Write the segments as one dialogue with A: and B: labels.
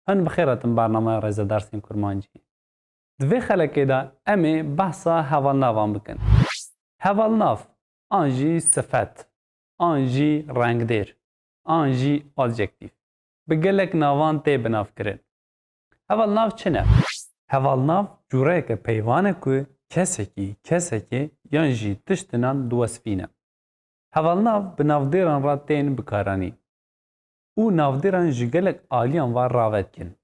A: هن بخیرتن برنامه Rêzedersên Kurmancî. Di vê xelekê de em ê behsa hevalnavan bikin. Hevalnav an jî Sifet, an jî Rengdêr, an jî Adjektîv. Bi gelek navan tê binavkirin. Hevalnav çi ne? Hevalnav cureyeke peyvan ku kesekî, kesekê yan jî tiştinan diwesfîne. Hevalnav bi navdêran re tên bikaranîn. û navdêran ji gelek aliyan ve rave dikin.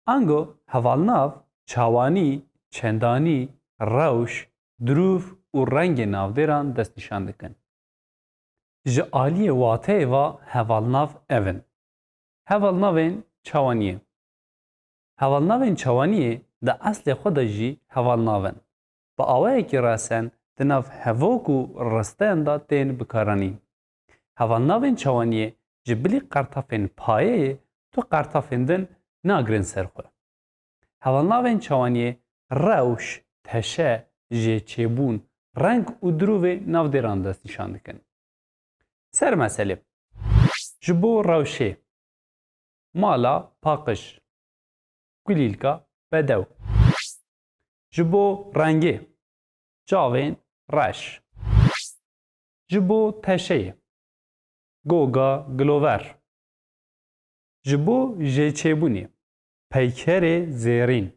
A: Ango Hevalnavên Çawaniyê, çendanî, Rewş, dirûv û rengê navdêran destnîşan dikin. Ji aliyê wateyê ve hevalnav evin. Hevalnavên Çawaniyê. Hevalnavên Çawaniyê di eslê xwe de jî hevalnav in. Bi awayekî resen di nav hevok û risteyan da tên bikaranîn. Hevalnavên Çawaniyê ji bilî qertafên payeyê tu qertafên din nagirin ser xwe. Hevalnavên Çawaniyê rewş, teşe, jêçêbûn, reng û dirûvê navdêran destnîşan dikin. Ser meselê. Ji bo rewşê mala paqij, kulîlka bedew. Ji bo rengê çavên reş. Ji bo teşeyê goga gilover. Ji bo jêçêbûnê peykerê zêrîn.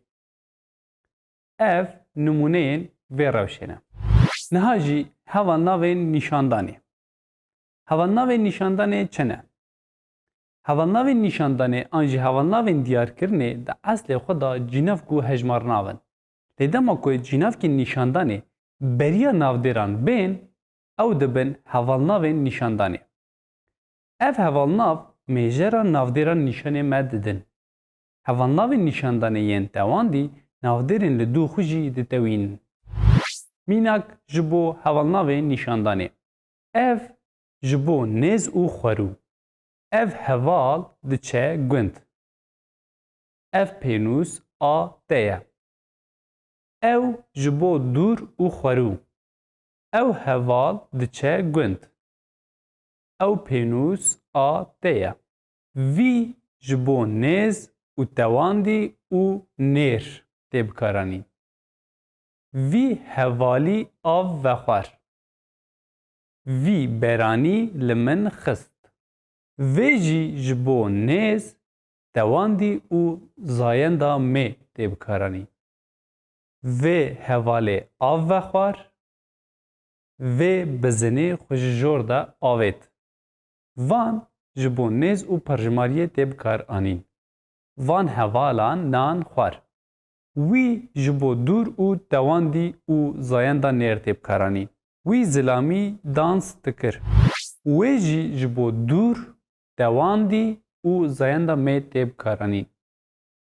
A: Ev numûneyên vê rewşê ne. Niha jî Hevalnavên Nîşandanê. Hevalnavên Nîşandanê çi ne? Hevalnavên Nîşandanê an jî Hevalnavên Diyarkirinê di eslê xwe da cînev ku hejmar navin. Lê dema ku cînevkên Nîşandanê beriya navdêran bên, ew dibin Hevalnavên Nîşandanê. Ev hevalnav mêjera navdêran nîşanê me didin. Hevalnavên Nîşandanê yên tewandî navdêrên li dû xwe jî ditewînin. Mînak ji bo Hevalnavên Nîşandanê. Ev ji bo nêz û xwerû. Ev heval diçe gund. Ev pênûs a te ye. Ew ji bo dûr û xwerû. Ew heval diçe gund. Ew pênûs a te ye. Vî ji bo nêz û tewandî û nêr tê bikaranîn. Vî hevalî av vexwar. Vî beranî li min xist. Vê jî ji bo nêz, tewandî û zayenda mê tê bikaranîn. Vê hevalê av vexwar. Vê bizinê xwe ji jor de avêt. Van ji bo nêz û perjimariyê tê bikaranîn. Van hevalan nan xwar. Wî ji bo dûr û tewandî û zayenda nêr tê bikaranîn. Wî zilamî dans dikir. Wê jî ji bo dûr, tewandî û zayenda mê tê bikaranîn.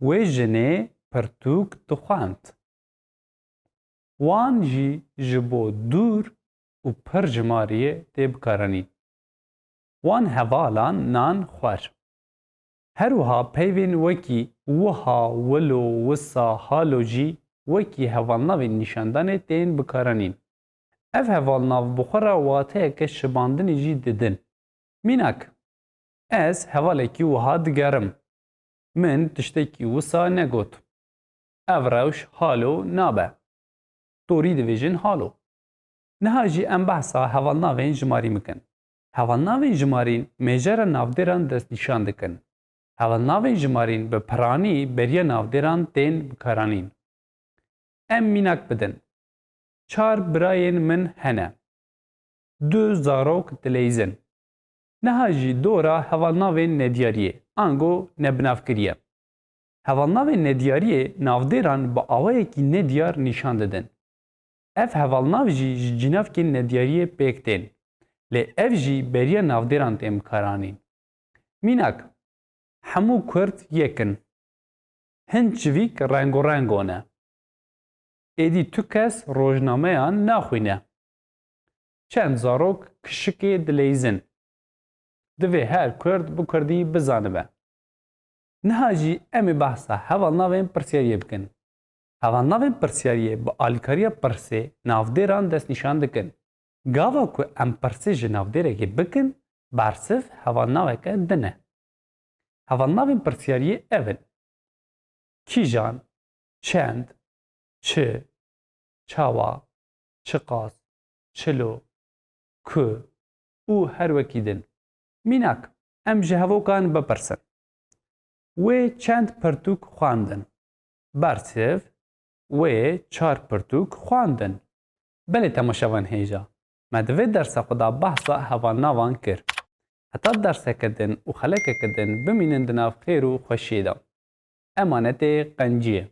A: Wê jinê pirtûk dixwand. Wan jî ji bo dûr û perjimariyê tê bikaranîn. Wan hevalan nan xwar. Her wiha peyvên wekî wiha, wilo, wisa, halo jî wekî Hevalnavên Nîşandanê tên bikaranîn. Ev hevalnav bi xwe re wateyeke şibandinê jî didin. Mînak, ez hevalekî wiha digerim. Min tiştekî wisa negot. Ev rewş halo nabe. Torî dibêjin halo. Niha jî em behsa hevalnavên jimarî bikin. Hevalnavên jimarîn mêjera navdêran destnîşan dikin. Hevalnavên jimarîn bi piranî beriya navdêran tên bikaranîn. Em mînak bidin. Çar birayên min hene. Du zarok dileyzin. Niha jî dora Hevalnavên Nediyariyê, Ango nebinavkiriye. Hevalnavên Nediyariyê navdêran bi awayekî nediyar nîşan didin. Ev hevalnav jî ji cînevkên Nediyariyê pêk tên. Lê ev jî beriya navdêran tên bikaranîn. Mînak, hemû Kurd yekin. Hin çivîk rengorengo ne. Êdî tu kes rojnameyan naxwîne. Çend zarok kişikê dileyzin. Divê her Kurd bu Kurdî bizanibe. Niha jî em ê behsa hevalnavên pirsiyariyê bikin. Hevalnavên pirsiyariyê bi alîkariya pirsê navdêran destnîşan dikin. Gava ku em pirsê ji navdêrekê bikin, bersif hevalnaveke din e. Hevalnavên pirsiyariyê ev in. kîjan, çend, çi, çawa, çiqas, çilo, ku û her wekî din. Mînak, em ji hevokan bipirsin. Wê çend pirtûk xwandin. Bersiv, wê çar pirtûk xwandin. Belê temaşevan hêja. Me divê dersa xwe da behsa hevalnavan kir. Heta derseke din û xelekeke din bimînin di nav xêr û xweşiyê de. Emanetê qenciyê.